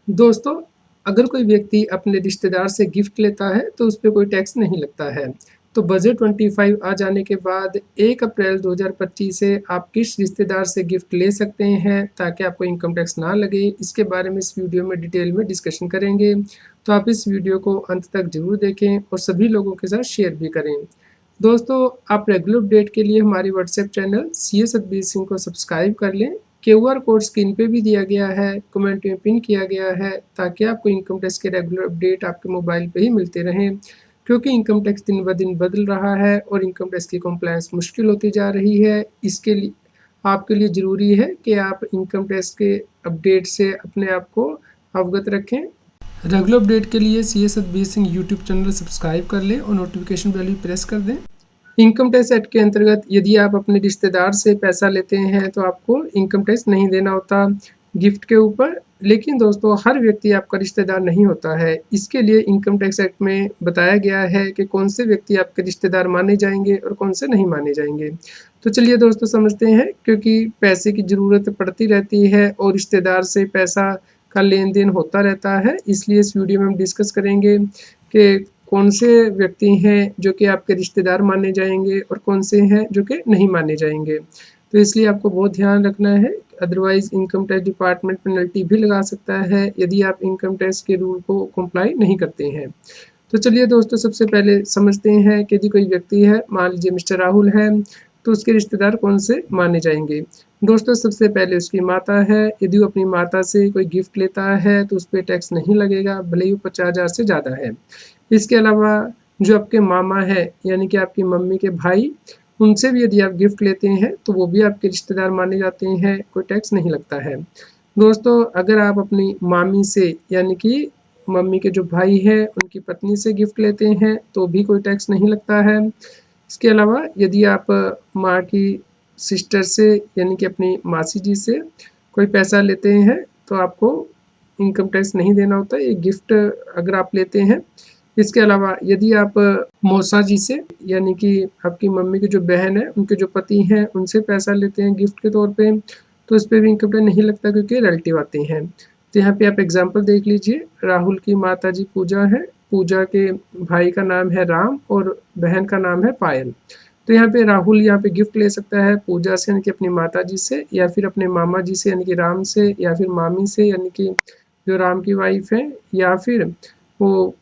दोस्तों, अगर कोई व्यक्ति अपने रिश्तेदार से गिफ्ट लेता है तो उस पे कोई टैक्स नहीं लगता है। तो बजट 25 आ जाने के बाद 1 अप्रैल 2025 से आप किस रिश्तेदार से गिफ्ट ले सकते हैं ताकि आपको इनकम टैक्स ना लगे, इसके बारे में इस वीडियो में डिटेल में डिस्कशन करेंगे। तो आप इस वीडियो को अंत तक ज़रूर देखें और सभी लोगों के साथ शेयर भी करें। दोस्तों, आप रेगुलर अपडेट के लिए हमारी WhatsApp channel CA Satbir Singh को सब्सक्राइब कर लें। क्यूआर कोड स्क्रीन पे भी दिया गया है, कमेंट में पिन किया गया है ताकि आपको इनकम टैक्स के रेगुलर अपडेट आपके मोबाइल पे ही मिलते रहें। क्योंकि इनकम टैक्स दिन ब दिन बदल रहा है और इनकम टैक्स की कंप्लायंस मुश्किल होती जा रही है। इसके लिए आपके लिए ज़रूरी है कि आप इनकम टैक्स के अपडेट से अपने आप को अवगत रखें। रेगुलर अपडेट के लिए CA Satbir Singh YouTube channel subscribe कर लें और नोटिफिकेशन बेल भी प्रेस कर दें। इनकम टैक्स एक्ट के अंतर्गत यदि आप अपने रिश्तेदार से पैसा लेते हैं तो आपको इनकम टैक्स नहीं देना होता गिफ्ट के ऊपर। लेकिन दोस्तों, हर व्यक्ति आपका रिश्तेदार नहीं होता है। इसके लिए इनकम टैक्स एक्ट में बताया गया है कि कौन से व्यक्ति आपके रिश्तेदार माने जाएंगे और कौन से नहीं माने जाएंगे। तो चलिए दोस्तों, समझते हैं। क्योंकि पैसे की ज़रूरत पड़ती रहती है और रिश्तेदार से पैसा का लेन देन होता रहता है, इसलिए इस वीडियो में हम डिस्कस करेंगे कि कौन से व्यक्ति हैं जो कि आपके रिश्तेदार माने जाएंगे और कौन से हैं जो कि नहीं माने जाएंगे। तो इसलिए आपको बहुत ध्यान रखना है, otherwise income tax department penalty भी लगा सकता है यदि आप इनकम टैक्स के रूल को कंप्लाई नहीं करते हैं। तो चलिए दोस्तों, सबसे पहले समझते हैं कि यदि कोई व्यक्ति है, मान लीजिए मिस्टर राहुल है, तो उसके रिश्तेदार कौन से माने जाएंगे। दोस्तों, सबसे पहले उसकी माता है। यदि वो अपनी माता से कोई गिफ्ट लेता है तो उस पर टैक्स नहीं लगेगा, भले ही वो 50,000 से ज़्यादा है। इसके अलावा जो आपके मामा है, यानी कि आपकी मम्मी के भाई, उनसे भी यदि आप गिफ्ट लेते हैं तो वो भी आपके रिश्तेदार माने जाते हैं, कोई टैक्स नहीं लगता है। दोस्तों, अगर आप अपनी मामी से, यानी कि मम्मी के जो भाई हैं उनकी पत्नी से गिफ्ट लेते हैं तो भी कोई टैक्स नहीं लगता है। इसके अलावा यदि आप माँ की सिस्टर से, यानी कि अपनी मासी जी से कोई पैसा लेते हैं तो आपको इनकम टैक्स नहीं देना होता है, ये गिफ्ट अगर आप लेते हैं। इसके अलावा यदि आप मौसा जी से, यानी कि आपकी मम्मी की जो बहन है, उनके जो पति हैं, उनसे पैसा लेते हैं गिफ्ट के तौर पे, तो उस पे भी इनकम टैक्स नहीं लगता क्योंकि रिलेटिव आते हैं। तो यहाँ पे आप एग्जांपल देख लीजिए, राहुल की माता जी पूजा है, पूजा के भाई का नाम है राम और बहन का नाम है पायल। तो यहाँ पे राहुल यहाँ पे गिफ्ट ले सकता है पूजा से, यानी कि अपनी माता जी से, या फिर अपने मामा जी से यानी कि राम से, या फिर मामी से यानी कि जो राम की वाइफ है, या फिर वो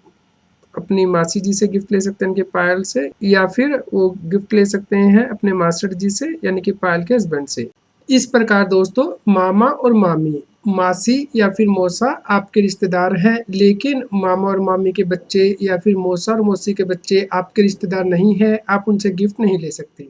अपनी मासी जी से गिफ्ट ले सकते हैं, उनके पायल से, या फिर वो गिफ्ट ले सकते हैं अपने मास्टर जी से, यानी कि पायल के हस्बैंड से। इस प्रकार दोस्तों, मामा और मामी, मासी या फिर मौसा आपके रिश्तेदार हैं, लेकिन मामा और मामी के बच्चे या फिर मौसा और मौसी के बच्चे आपके रिश्तेदार नहीं हैं, आप उनसे गिफ्ट नहीं ले सकते।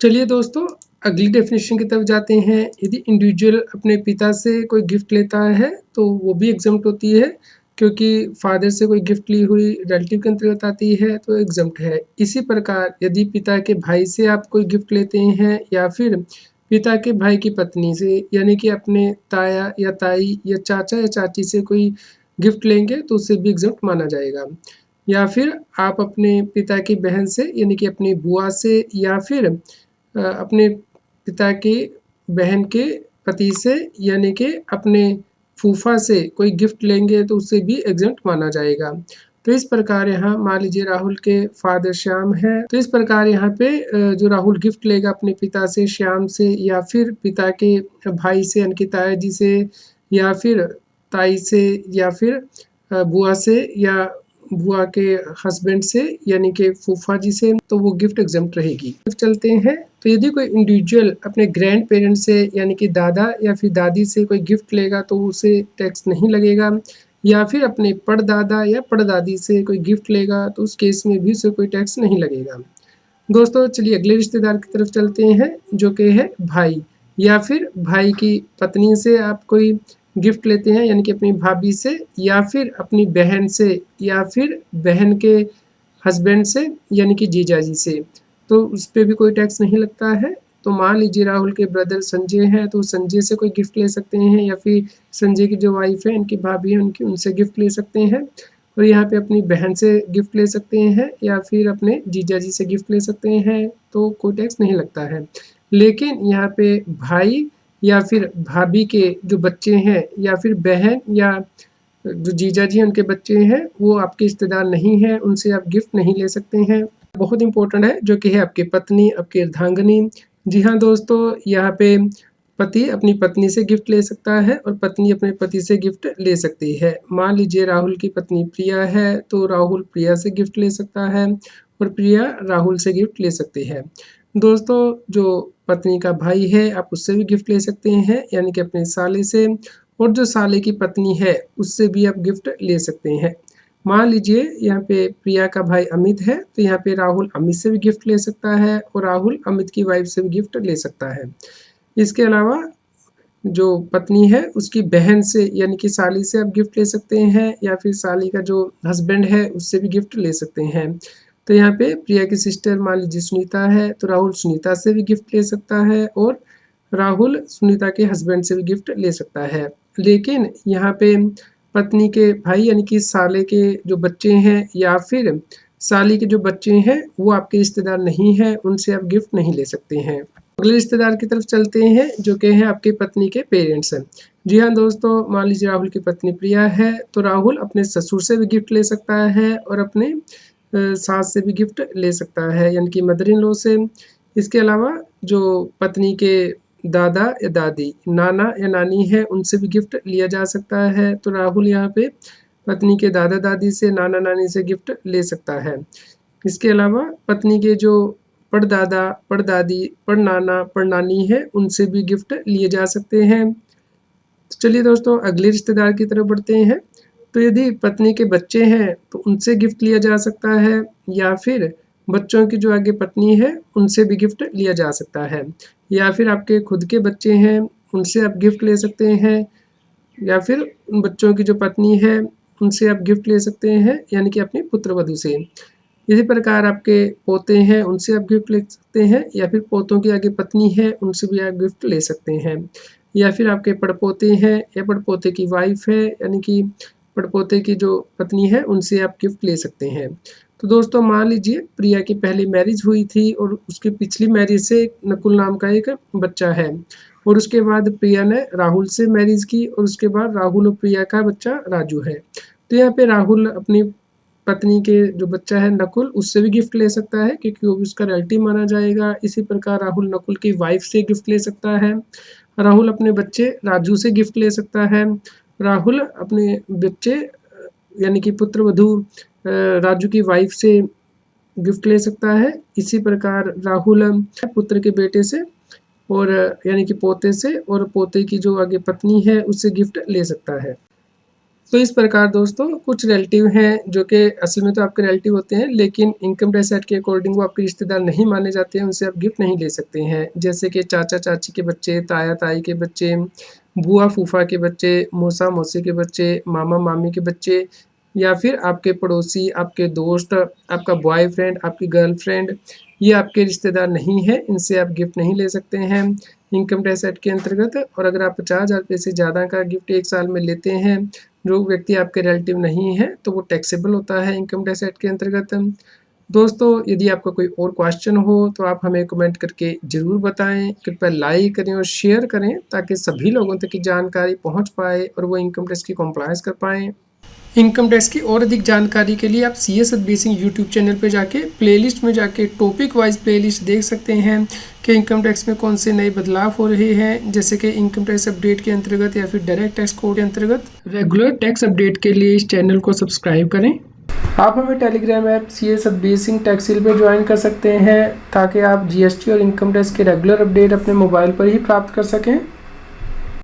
चलिए दोस्तों, अगली डेफिनेशन की तरफ जाते हैं। यदि इंडिविजुअल अपने पिता से कोई गिफ्ट लेता है तो वो भी एग्जम्प्ट होती है, क्योंकि फादर से कोई गिफ्ट ली हुई रिलेटिव के अंतर्गत आती है तो एग्जम्प्ट है। इसी प्रकार यदि पिता के भाई से आप कोई गिफ्ट लेते हैं या फिर पिता के भाई की पत्नी से, यानी कि अपने ताया या ताई या चाचा या चाची से कोई गिफ्ट लेंगे तो उसे भी एग्जम्प्ट माना जाएगा। या फिर आप अपने पिता की बहन से, यानी कि अपनी बुआ से, या फिर अपने पिता की बहन के पति से, यानी कि अपने फूफा से कोई गिफ्ट लेंगे तो उसे भी एग्जम्प्ट माना जाएगा। तो इस प्रकार यहाँ मान लीजिए राहुल के फादर श्याम है, तो इस प्रकार यहाँ पे जो राहुल गिफ्ट लेगा अपने पिता से, श्याम से, या फिर पिता के भाई से यानी कि ताया जी से, या फिर ताई से, या फिर बुआ से, या बुआ के हस्बैंड से यानी कि फूफा जी से, तो वो गिफ्ट एग्जम्प्ट रहेगी। चलते हैं, तो यदि कोई इंडिविजुअल अपने ग्रैंड पेरेंट से, यानी कि दादा या फिर दादी से कोई गिफ्ट लेगा तो उसे टैक्स नहीं लगेगा। या फिर अपने पड़दादा या पड़दादी से कोई गिफ्ट लेगा तो उस केस में भी उसे कोई टैक्स नहीं लगेगा। दोस्तों, चलिए अगले रिश्तेदार की तरफ चलते हैं, जो कि है भाई, या फिर भाई की पत्नी से आप कोई गिफ्ट लेते हैं, यानी कि अपनी भाभी से, या फिर अपनी बहन से, या फिर बहन के हस्बैंड से, यानी कि जीजा जी से, तो उस पर भी कोई टैक्स नहीं लगता है। तो मान लीजिए राहुल के ब्रदर संजय हैं, तो संजय से कोई गिफ्ट ले सकते हैं, या फिर संजय की जो वाइफ है, इनकी भाभी है, उनकी उनसे गिफ्ट ले सकते हैं। और यहाँ पे अपनी बहन से गिफ्ट ले सकते हैं, या फिर अपने जीजा जी से गिफ्ट ले सकते हैं, तो कोई टैक्स नहीं लगता है। लेकिन यहाँ पे भाई या फिर भाभी के जो बच्चे हैं, या फिर बहन या जो जीजा जी हैं उनके बच्चे हैं वो आपके रिश्तेदार नहीं हैं, उनसे आप गिफ्ट नहीं ले सकते हैं। बहुत इंपॉर्टेंट है जो कि है आपकी पत्नी, आपकी अर्धांगिनी। जी हाँ दोस्तों, यहाँ पे पति अपनी पत्नी से गिफ्ट ले सकता है और पत्नी अपने पति से गिफ्ट ले सकती है। मान लीजिए राहुल की पत्नी प्रिया है, तो राहुल प्रिया से गिफ्ट ले सकता है और प्रिया राहुल से गिफ्ट ले सकती है। दोस्तों, जो पत्नी का भाई है आप उससे भी गिफ्ट ले सकते हैं, यानी कि अपने साले से, और जो साले की पत्नी है उससे भी आप गिफ्ट ले सकते हैं। मान लीजिए यहाँ पे प्रिया का भाई अमित है, तो यहाँ पे राहुल अमित से भी गिफ्ट ले सकता है और राहुल अमित की वाइफ से भी गिफ्ट ले सकता है। इसके अलावा जो पत्नी है उसकी बहन से यानी कि साली से आप गिफ्ट ले सकते हैं, या फिर साली का जो हस्बैंड है उससे भी गिफ्ट ले सकते हैं। तो यहाँ पे प्रिया की सिस्टर मान लीजिए सुनीता है, तो राहुल सुनीता से भी गिफ्ट ले सकता है और राहुल सुनीता के हस्बैंड से भी गिफ्ट ले सकता है। लेकिन यहाँ पे पत्नी के भाई यानी कि साले के जो बच्चे हैं या फिर साली के जो बच्चे हैं वो आपके रिश्तेदार नहीं हैं, उनसे आप गिफ्ट नहीं ले सकते हैं। अगले रिश्तेदार की तरफ चलते हैं जो कि हैं आपके पत्नी के पेरेंट्स हैं। जी हाँ दोस्तों, मान लीजिए राहुल की पत्नी प्रिया है, तो राहुल अपने ससुर से भी गिफ्ट ले सकता है और अपने सास से भी गिफ्ट ले सकता है, यानी कि मदर इन लॉ से। इसके अलावा जो पत्नी के दादा या दादी, नाना या नानी है, उनसे भी गिफ्ट लिया जा सकता है। तो राहुल यहाँ पे पत्नी के दादा दादी से, नाना नानी से गिफ्ट ले सकता है। इसके अलावा पत्नी के जो परदादा, परदादी, परनाना, परनानी है, उनसे भी गिफ्ट लिए जा सकते हैं। तो चलिए दोस्तों, अगले रिश्तेदार की तरफ बढ़ते हैं। तो यदि पत्नी के बच्चे हैं तो उनसे गिफ्ट लिया जा सकता है, या फिर बच्चों की जो आगे पत्नी है उनसे भी गिफ्ट लिया जा सकता है, या फिर आपके खुद के बच्चे हैं उनसे आप गिफ्ट ले सकते हैं, या फिर उन बच्चों की जो पत्नी है उनसे आप गिफ्ट ले सकते हैं, यानी कि अपनी पुत्रवधू से। इसी प्रकार आपके पोते हैं उनसे आप गिफ्ट ले सकते हैं, या फिर पोतों की आगे पत्नी है उनसे भी आप गिफ्ट ले सकते हैं, या फिर आपके पड़पोते हैं या पड़पोते की वाइफ है, यानी कि पड़पोते की जो पत्नी है उनसे आप गिफ्ट ले सकते हैं। तो दोस्तों, मान लीजिए प्रिया की पहली मैरिज हुई थी और उसकी पिछली मैरिज से नकुल नाम का एक बच्चा है, और उसके बाद प्रिया ने राहुल से मैरिज की और उसके बाद राहुल और प्रिया का बच्चा राजू है। तो यहाँ पे राहुल अपनी पत्नी के जो बच्चा है नकुल उससे भी गिफ्ट ले सकता है, क्योंकि वो भी उसका रिलेटिव माना जाएगा। इसी प्रकार राहुल नकुल की वाइफ से गिफ्ट ले सकता है, राहुल अपने बच्चे राजू से गिफ्ट ले सकता है, राहुल अपने बच्चे यानी कि पुत्रवधू राजू की वाइफ से गिफ्ट ले सकता है। इसी प्रकार राहुल पुत्र के बेटे से और यानी कि पोते से और पोते की जो आगे पत्नी है उससे गिफ्ट ले सकता है। तो इस प्रकार दोस्तों कुछ रिलेटिव हैं जो कि असल में तो आपके रिलेटिव होते हैं, लेकिन इनकम टैक्स एक्ट के अकॉर्डिंग वो आपके रिश्तेदार नहीं माने जाते हैं, उनसे आप गिफ्ट नहीं ले सकते हैं। जैसे कि चाचा चाची के बच्चे, ताया ताई के बच्चे, बुआ फूफा के बच्चे, मौसा मौसी के बच्चे, मामा मामी के बच्चे, या फिर आपके पड़ोसी, आपके दोस्त, आपका बॉयफ्रेंड, आपकी गर्लफ्रेंड, ये आपके रिश्तेदार नहीं है, इनसे आप गिफ्ट नहीं ले सकते हैं इनकम टैक्स एक्ट के अंतर्गत। और अगर आप 50,000 रुपये से ज़्यादा का गिफ्ट एक साल में लेते हैं, जो व्यक्ति आपके रिलेटिव नहीं है, तो वो टैक्सेबल होता है इनकम टैक्स एक्ट के अंतर्गत। दोस्तों, यदि आपका कोई और क्वेश्चन हो तो आप हमें कमेंट करके ज़रूर बताएं। कृपया लाइक करें और शेयर करें ताकि सभी लोगों तक की जानकारी पहुंच पाए और वो इनकम टैक्स की कॉम्प्लायंस कर पाएँ। इनकम टैक्स की और अधिक जानकारी के लिए आप CS Satbir Singh YouTube channel पर जाके प्लेलिस्ट में जाके टॉपिक वाइज प्लेलिस्ट देख सकते हैं कि इनकम टैक्स में कौन से नए बदलाव हो रहे हैं, जैसे कि इनकम टैक्स अपडेट के अंतर्गत या फिर डायरेक्ट टैक्स कोड के अंतर्गत। रेगुलर टैक्स अपडेट के लिए इस चैनल को सब्सक्राइब करें। आप हमें Telegram app CS Satbir Singh टैक्सिल पर ज्वाइन कर सकते हैं ताकि आप GST और इनकम टैक्स के रेगुलर अपडेट अपने मोबाइल पर ही प्राप्त कर सकें।